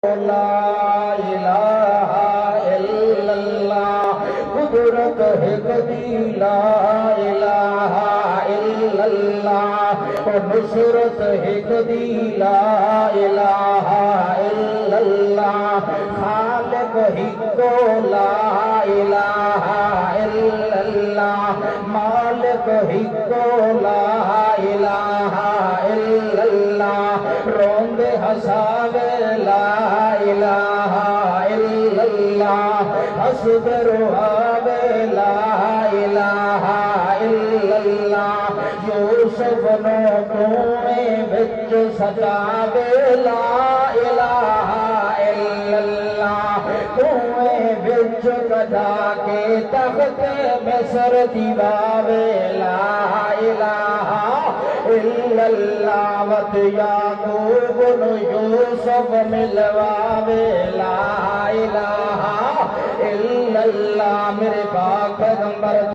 لا الہ الا اللہ قدرت ہے کبھی لا الہ الا اللہ نصرت ہے کبھی لا الہ الا اللہ خالق ہی کو لا الہ الا اللہ مالک ہی کو لا الہ الا اللہ روندے ہساوے لا الہ الا اللہ حسد روحاوے لا الہ الا اللہ یوسف نو کنویں وچ سجاوے لا الہ الا اللہ کنویں وچ کجا کے تخت مصر دیواوے لا الہ الا اللہ وت یعقوب نو یوسف ملواوے لا الہ الا اللہ میرے پاک پیغمبر